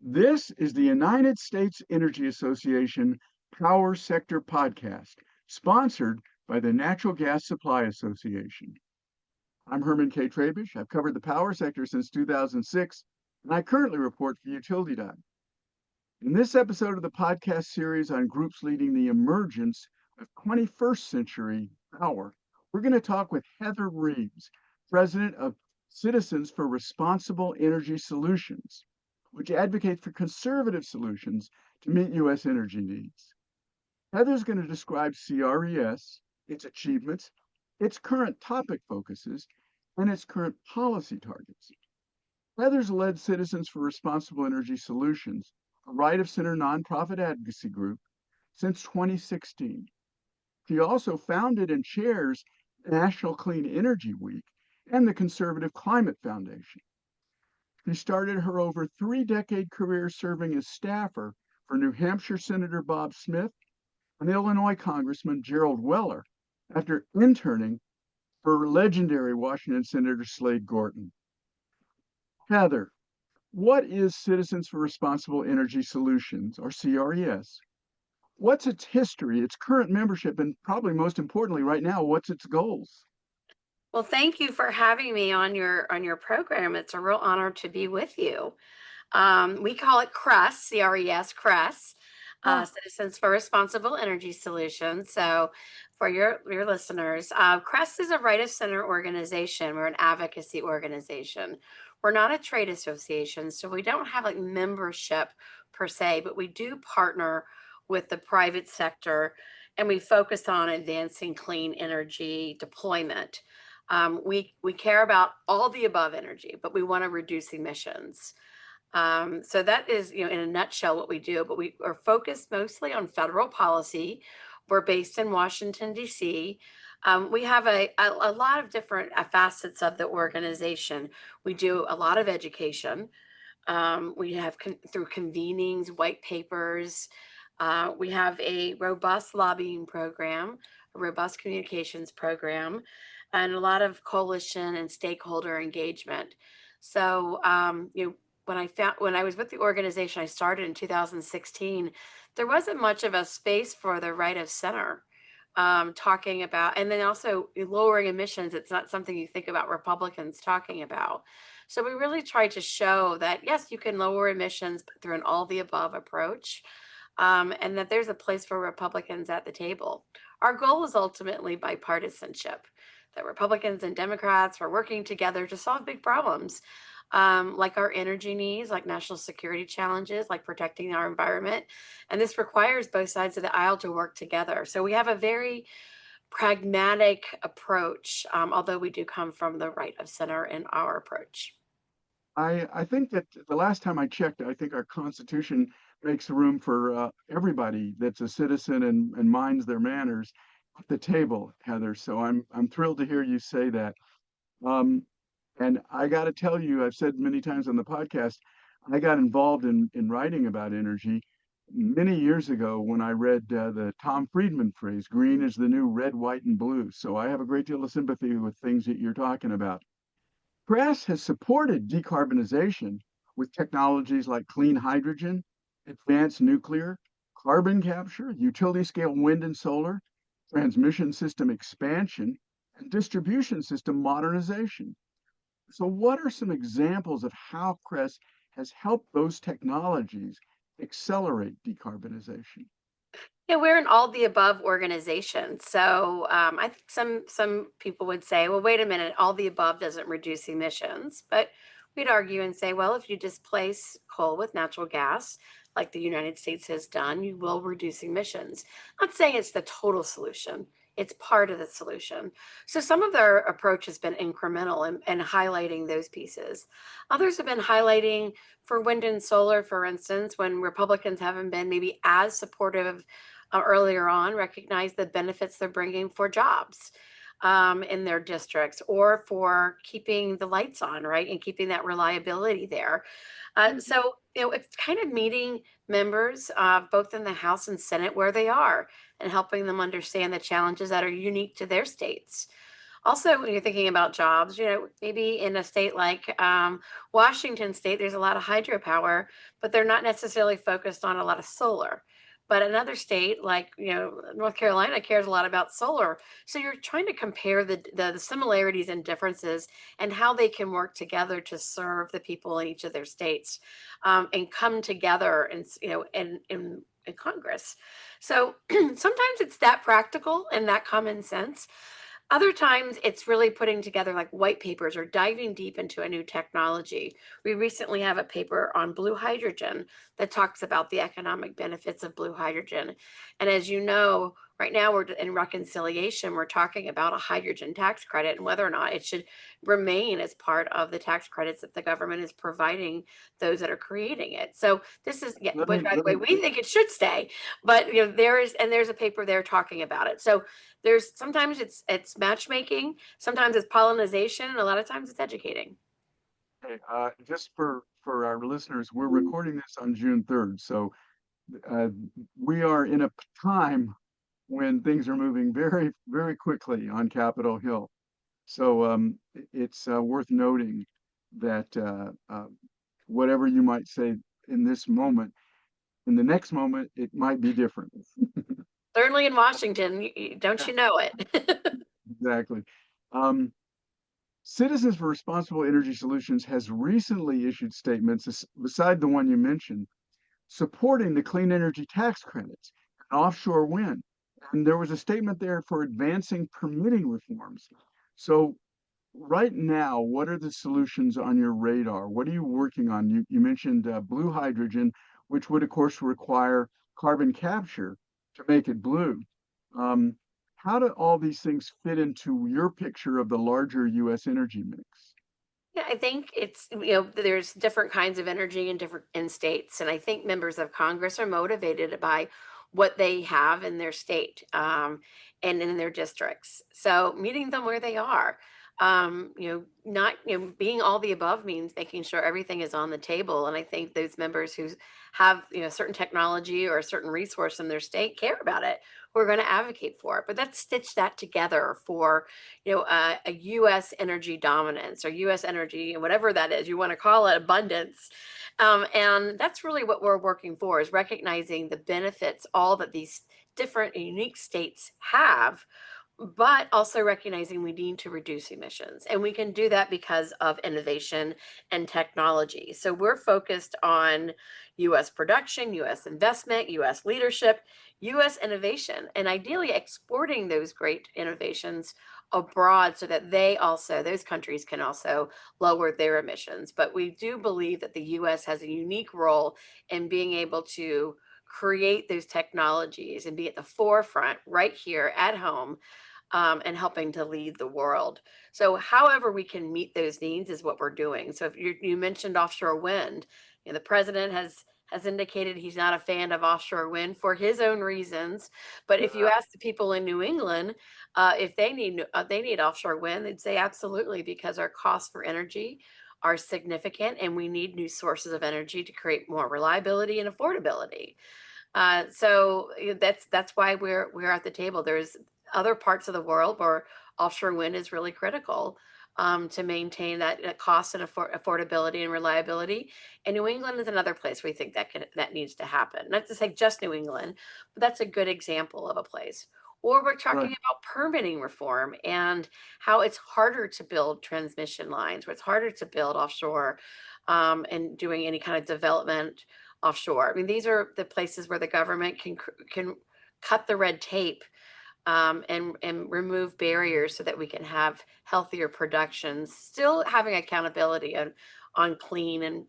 This is the United States Energy Association Power Sector Podcast, sponsored by the Natural Gas Supply Association. I'm Herman K. Trabish. I've covered the power sector since 2006, and I currently report for Utility Dot. In this episode of the podcast series on groups leading the emergence of 21st century power, we're going to talk with Heathe Reams, president of Citizens for Responsible Energy Solutions, which advocates for conservative solutions to meet U.S. energy needs. Heathe's going to describe CRES, its achievements, its current topic focuses, and its current policy targets. Heathe's led Citizens for Responsible Energy Solutions, a right-of-center nonprofit advocacy group, since 2016. She also founded and chairs National Clean Energy Week and the Conservative Climate Foundation. She started her over three-decade career serving as staffer for New Hampshire Senator Bob Smith and Illinois Congressman Gerald Weller after interning for legendary Washington Senator Slade Gorton. Heathe, what is Citizens for Responsible Energy Solutions, or CRES? What's its history, its current membership, and probably most importantly right now, what's its goals? Well, thank you for having me on your program. It's a real honor to be with you. We call it CRES, C-R-E-S, CRES, Ah, Citizens for Responsible Energy Solutions. So, for your listeners, CRES is a right of center organization. We're an advocacy organization. We're not a trade association, so we don't have like membership per se, but we do partner with the private sector, and we focus on advancing clean energy deployment. We care about all the above energy, but we want to reduce emissions. So that is, in a nutshell, what we do. But we are focused mostly on federal policy. We're based in Washington, D.C. We have a lot of different facets of the organization. We do a lot of education. We have through convenings, white papers. We have a robust lobbying program, a robust communications program, and a lot of coalition and stakeholder engagement. So, when I was with the organization, I started in 2016. There wasn't much of a space for the right of center talking about, and then also lowering emissions. It's not something you think about Republicans talking about. So we really tried to show that yes, you can lower emissions through an all the above approach, and that there's a place for Republicans at the table. Our goal is ultimately bipartisanship, that Republicans and Democrats are working together to solve big problems, like our energy needs, like national security challenges, like protecting our environment. And this requires both sides of the aisle to work together. So we have a very pragmatic approach, although we do come from the right of center in our approach. I think that the last time I checked, I think our Constitution makes room for everybody that's a citizen and minds their manners at the table, Heather. So I'm thrilled to hear you say that. Um, and I got to tell you, I've said many times on the podcast, I got involved in writing about energy many years ago when I read the Tom Friedman phrase, "Green is the new red, white, and blue." So I have a great deal of sympathy with things that you're talking about. CRES has supported decarbonization with technologies like clean hydrogen, advanced nuclear, carbon capture, utility scale wind and solar, transmission system expansion, and distribution system modernization. So, what are some examples of how CRES has helped those technologies accelerate decarbonization? Yeah, we're an all the above organization. So I think some people would say, well, wait a minute, all the above doesn't reduce emissions. But we'd argue and say, well, if you displace coal with natural gas, like the United States has done, you will reduce emissions. Not saying it's the total solution. It's part of the solution. So some of their approach has been incremental and highlighting those pieces. Others have been highlighting for wind and solar, for instance, when Republicans haven't been maybe as supportive earlier on, recognize the benefits they're bringing for jobs in their districts or for keeping the lights on, right, and keeping that reliability there. So, it's kind of meeting members both in the House and Senate where they are and helping them understand the challenges that are unique to their states. Also, when you're thinking about jobs, maybe in a state like Washington State, there's a lot of hydropower, but they're not necessarily focused on a lot of solar. But another state like North Carolina cares a lot about solar. So you're trying to compare the similarities and differences and how they can work together to serve the people in each of their states, and come together and in Congress. So sometimes it's that practical and that common sense. Other times it's really putting together like white papers or diving deep into a new technology. We recently have a paper on blue hydrogen that talks about the economic benefits of blue hydrogen. And as you know, right now we're in reconciliation, we're talking about a hydrogen tax credit and whether or not it should remain as part of the tax credits that the government is providing those that are creating it. So this is, yeah, Let but me by the let way, me we think it should stay, but there's a paper there talking about it. So there's sometimes it's matchmaking, sometimes it's pollination, and a lot of times it's educating. Okay, just for our listeners, we're recording this on June 3rd, so uh, we are in a time when things are moving very, very quickly on Capitol Hill. So it's worth noting that whatever you might say in this moment, in the next moment, it might be different. Certainly in Washington, don't you know it? Exactly. Um, Citizens for Responsible Energy Solutions has recently issued statements, beside the one you mentioned, supporting the clean energy tax credits and offshore wind. And there was a statement there for advancing permitting reforms. So right now, what are the solutions on your radar? What are you working on? You mentioned blue hydrogen, which would, of course, require carbon capture to make it blue. Um, how do all these things fit into your picture of the larger U.S. energy mix? Yeah, I think it's, there's different kinds of energy in different in states. And I think members of Congress are motivated by what they have in their state, and in their districts. So meeting them where they are, not, being all the above means making sure everything is on the table. And I think those members who have, certain technology or a certain resource in their state care about it. We're going to advocate for it. But let's stitch that together for a U.S. energy dominance or U.S. energy, whatever that is, you want to call it, abundance. And that's really what we're working for, is recognizing the benefits, all that these different and unique states have, but also recognizing we need to reduce emissions. And we can do that because of innovation and technology. So we're focused on US production, US investment, US leadership, US innovation, and ideally exporting those great innovations abroad so that those countries can also lower their emissions. But we do believe that the US has a unique role in being able to create those technologies and be at the forefront right here at home, and helping to lead the world. So, however we can meet those needs is what we're doing. So, if you mentioned offshore wind, the president has indicated he's not a fan of offshore wind for his own reasons. But if you ask the people in New England if they need offshore wind, they'd say absolutely, because our costs for energy are significant and we need new sources of energy to create more reliability and affordability. So that's why we're at the table. There's other parts of the world where offshore wind is really critical, to maintain that cost and affordability and reliability. And New England is another place we think that needs to happen. Not to say just New England, but that's a good example of a place. Or we're talking Right. about permitting reform and how it's harder to build transmission lines, where it's harder to build offshore, and doing any kind of development offshore. I mean, these are the places where the government can cut the red tape, and remove barriers so that we can have healthier productions, still having accountability on clean, and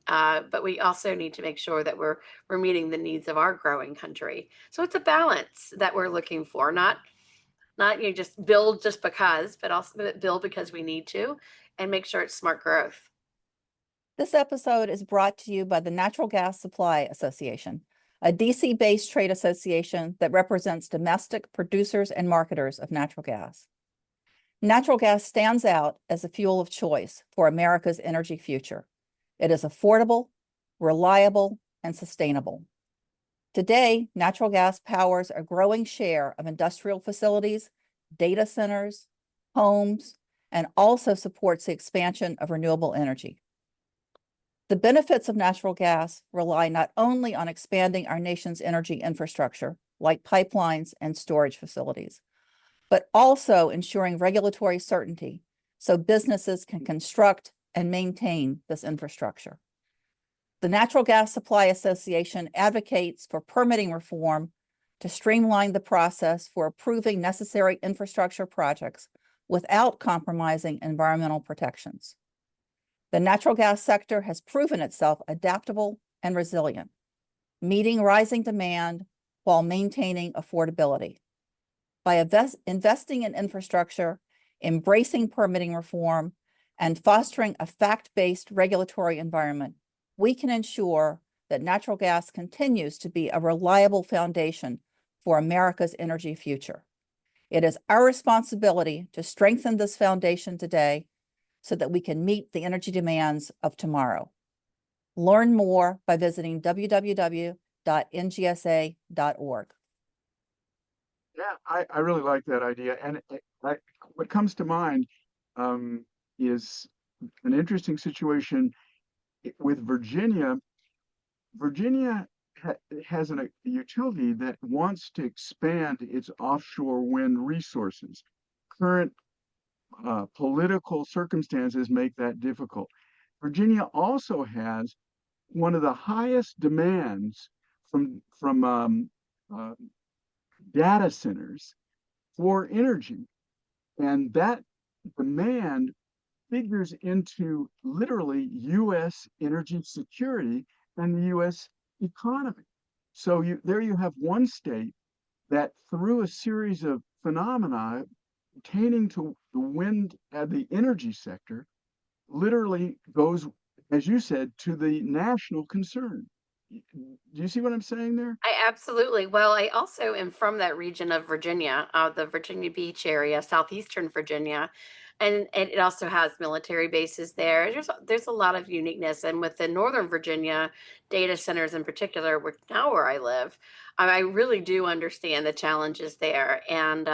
but we also need to make sure that we're meeting the needs of our growing country. So it's a balance that we're looking for, not just build just because, but also build because we need to, and make sure it's smart growth. This episode is brought to you by the Natural Gas Supply Association, a DC-based trade association that represents domestic producers and marketers of natural gas. Natural gas stands out as a fuel of choice for America's energy future. It is affordable, reliable, and sustainable. Today, natural gas powers a growing share of industrial facilities, data centers, homes, and also supports the expansion of renewable energy. The benefits of natural gas rely not only on expanding our nation's energy infrastructure, like pipelines and storage facilities, but also ensuring regulatory certainty so businesses can construct and maintain this infrastructure. The Natural Gas Supply Association advocates for permitting reform to streamline the process for approving necessary infrastructure projects without compromising environmental protections. The natural gas sector has proven itself adaptable and resilient, meeting rising demand while maintaining affordability. By investing in infrastructure, embracing permitting reform, and fostering a fact-based regulatory environment, we can ensure that natural gas continues to be a reliable foundation for America's energy future. It is our responsibility to strengthen this foundation today so that we can meet the energy demands of tomorrow. Learn more by visiting www.ngsa.org. Yeah, I really like that idea. And what comes to mind is an interesting situation with Virginia. Virginia has a utility that wants to expand its offshore wind resources. Current political circumstances make that difficult. Virginia also has one of the highest demands from data centers for energy, and that demand figures into literally U.S. energy security and the U.S. economy. So there you have one state that, through a series of phenomena pertaining to the wind and the energy sector, literally goes, as you said, to the national concern. Do you see what I'm saying there? I absolutely. Well, I also am from that region of Virginia, the Virginia Beach area, southeastern Virginia, and it also has military bases there. There's a lot of uniqueness, and with the Northern Virginia data centers in particular, where I live, I really do understand the challenges there. And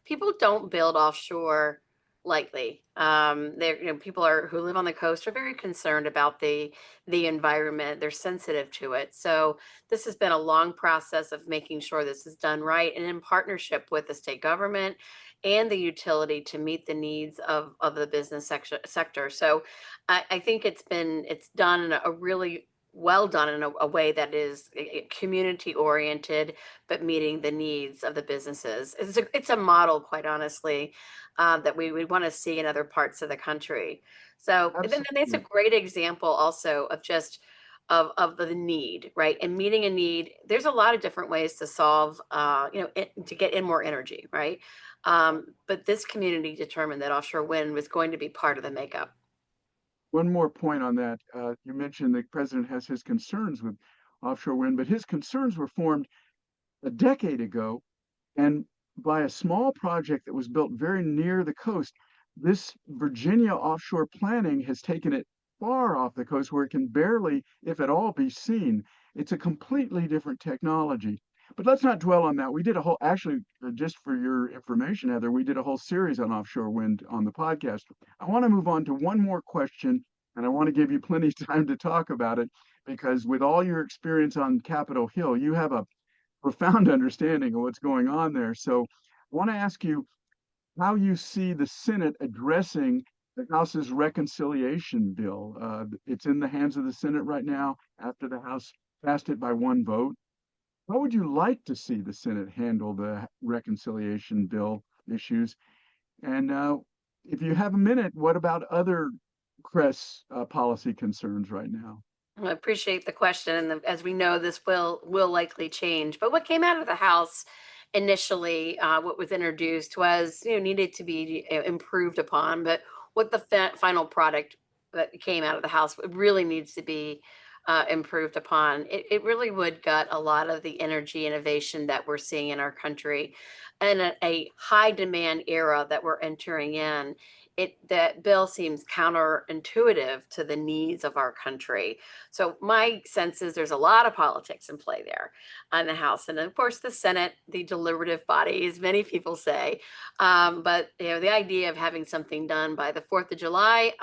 people don't build offshore lightly. There, people who live on the coast are very concerned about the environment. They're sensitive to it. So this has been a long process of making sure this is done right and in partnership with the state government and the utility to meet the needs of the business sector. So I think it's done in a really well done in a way that is community oriented, but meeting the needs of the businesses. It's a model, quite honestly, that we would want to see in other parts of the country. So then that's a Absolutely. great example also of just of the need, right? And meeting a need. There's a lot of different ways to solve, to get in more energy, right? But this community determined that offshore wind was going to be part of the makeup. One more point on that. You mentioned the president has his concerns with offshore wind, but his concerns were formed a decade ago and by a small project that was built very near the coast. This Virginia offshore planning has taken it far off the coast where it can barely, if at all, be seen. It's a completely different technology. But let's not dwell on that. We did a whole, actually, just for your information, Heather, we did a whole series on offshore wind on the podcast. I want to move on to one more question, and I want to give you plenty of time to talk about it, because with all your experience on Capitol Hill, you have a profound understanding of what's going on there. So I want to ask you how you see the Senate addressing the House's reconciliation bill. It's in the hands of the Senate right now after the House passed it by one vote. How would you like to see the Senate handle the reconciliation bill issues? And if you have a minute, what about other CRES policy concerns right now? I appreciate the question, and as we know, this will likely change. But what came out of the House initially, what was introduced was needed to be improved upon. But what the final product that came out of the House really needs to be improved upon. It really would gut a lot of the energy innovation that we're seeing in our country, and a high demand era that we're entering in. that bill seems counterintuitive to the needs of our country. So my sense is there's a lot of politics in play there on the House, and of course the Senate, the deliberative body, as many people say. But the idea of having something done by the 4th of July.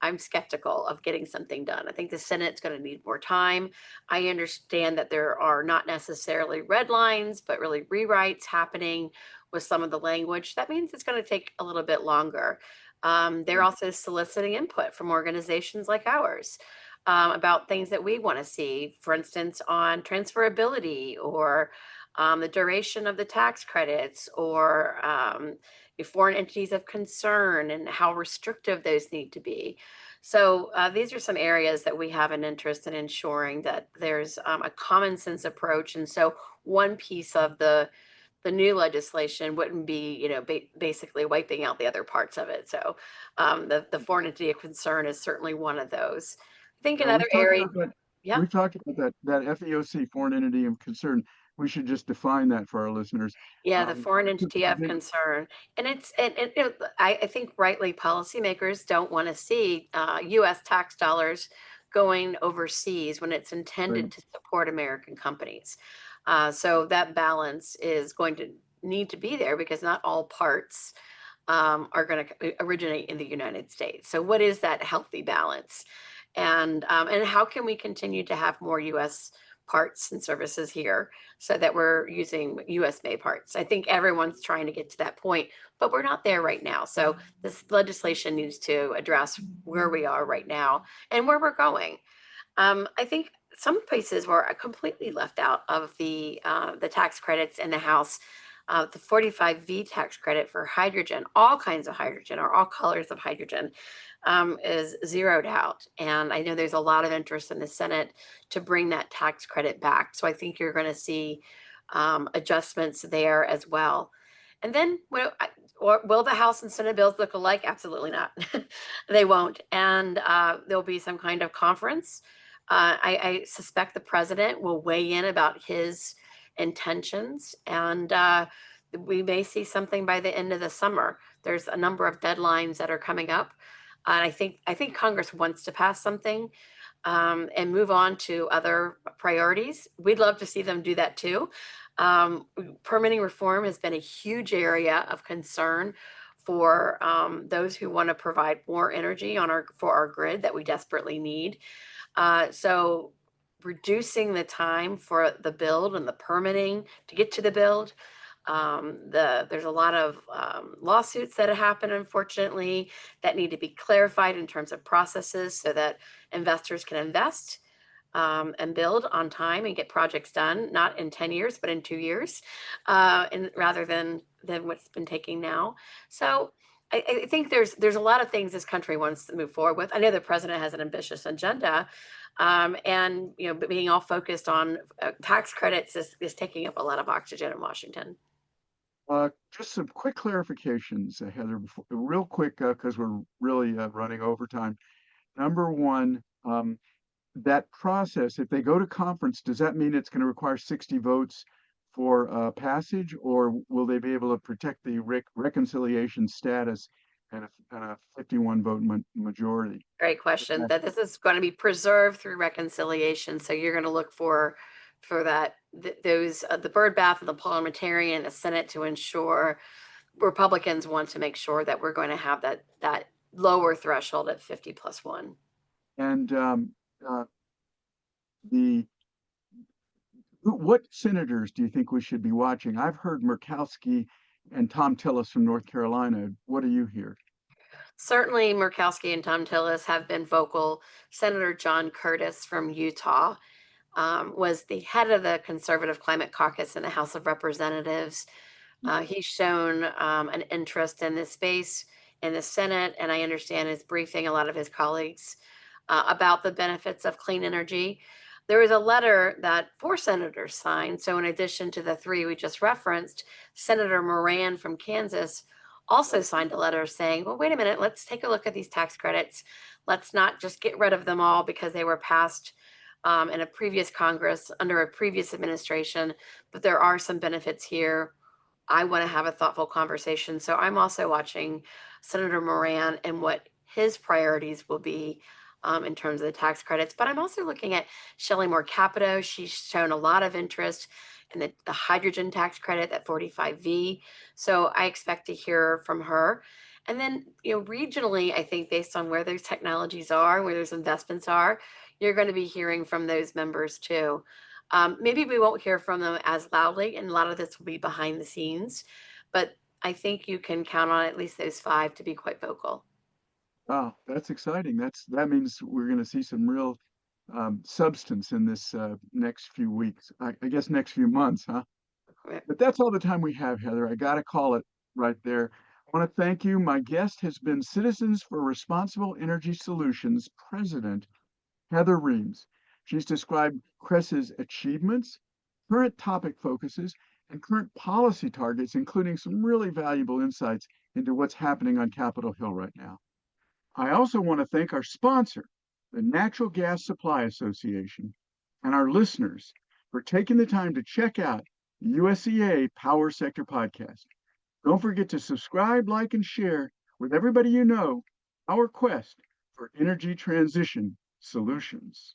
I'm skeptical of getting something done. I think the Senate's going to need more time. I understand that there are not necessarily red lines, but really rewrites happening with some of the language. That means it's going to take a little bit longer. They're also soliciting input from organizations like ours about things that we want to see, for instance, on transferability or the duration of the tax credits or foreign entities of concern and how restrictive those need to be. So these are some areas that we have an interest in ensuring that there's a common sense approach. And so one piece of the new legislation wouldn't be, basically wiping out the other parts of it. So the foreign entity of concern is certainly one of those. I think Now, another area, yeah. we've talked about that FEOC, foreign entity of concern. We should just define that for our listeners. Yeah, the foreign To- entity of concern. And I think rightly policymakers don't want to see US tax dollars going overseas when it's intended Right. to support American companies. So that balance is going to need to be there because not all parts are going to originate in the United States. So what is that healthy balance? And how can we continue to have more US parts and services here so that we're using US made parts? I think everyone's trying to get to that point, but we're not there right now. So this legislation needs to address where we are right now and where we're going. I think some places were completely left out of the tax credits in the House. The 45V tax credit for hydrogen, all kinds of hydrogen or all colors of hydrogen, is zeroed out. And I know there's a lot of interest in the Senate to bring that tax credit back. So I think you're going to see adjustments there as well. And then will the House and Senate bills look alike? Absolutely not. They won't. And there'll be some kind of conference. I suspect the president will weigh in about his intentions, and we may see something by the end of the summer. There's a number of deadlines that are coming up, and I think Congress wants to pass something and move on to other priorities. We'd love to see them do that too. Permitting reform has been a huge area of concern for those who want to provide more energy for our grid that we desperately need. So reducing the time for the build and the permitting to get to the build. There's a lot of lawsuits that have happened, unfortunately, that need to be clarified in terms of processes so that investors can invest and build on time and get projects done, not in 10 years, but in 2 years, and rather than what's been taking now. So I think there's a lot of things this country wants to move forward with. I know the president has an ambitious agenda, and being all focused on tax credits is taking up a lot of oxygen in Washington. Just some quick clarifications, Heather, real quick, because we're really running over time. Number one, that process, if they go to conference, does that mean it's going to require 60 votes for passage, or will they be able to protect the reconciliation status and a 51 vote majority? Great question. That this is going to be preserved through reconciliation. So you're going to look for that those the bird bath of the parliamentarian, the Senate, to ensure Republicans want to make sure that we're going to have that lower threshold at 50+1. And what senators do you think we should be watching? I've heard Murkowski and Tom Tillis from North Carolina. What do you hear? Certainly, Murkowski and Tom Tillis have been vocal. Senator John Curtis from Utah was the head of the Conservative Climate Caucus in the House of Representatives. He's shown an interest in this space in the Senate, and I understand is briefing a lot of his colleagues about the benefits of clean energy. There was a letter that 4 senators signed. So in addition to the 3 we just referenced, Senator Moran from Kansas also signed a letter saying, well, wait a minute, let's take a look at these tax credits. Let's not just get rid of them all because they were passed in a previous Congress under a previous administration, but there are some benefits here. I want to have a thoughtful conversation. So I'm also watching Senator Moran and what his priorities will be in terms of the tax credits. But I'm also looking at Shelley Moore Capito. She's shown a lot of interest in the hydrogen tax credit, that 45V. So I expect to hear from her. And then, regionally, I think based on where those technologies are, where those investments are, you're going to be hearing from those members too. Maybe we won't hear from them as loudly, and a lot of this will be behind the scenes, but I think you can count on at least those five to be quite vocal. Wow, that's exciting. That means we're going to see some real substance in this next few weeks. I guess next few months, huh? Right. But that's all the time we have, Heather. I got to call it right there. I want to thank you. My guest has been Citizens for Responsible Energy Solutions President Heather Reams. She's described CRES's achievements, current topic focuses, and current policy targets, including some really valuable insights into what's happening on Capitol Hill right now. I also want to thank our sponsor, the Natural Gas Supply Association, and our listeners for taking the time to check out the USEA Power Sector Podcast. Don't forget to subscribe, like, and share with everybody you know our quest for energy transition solutions.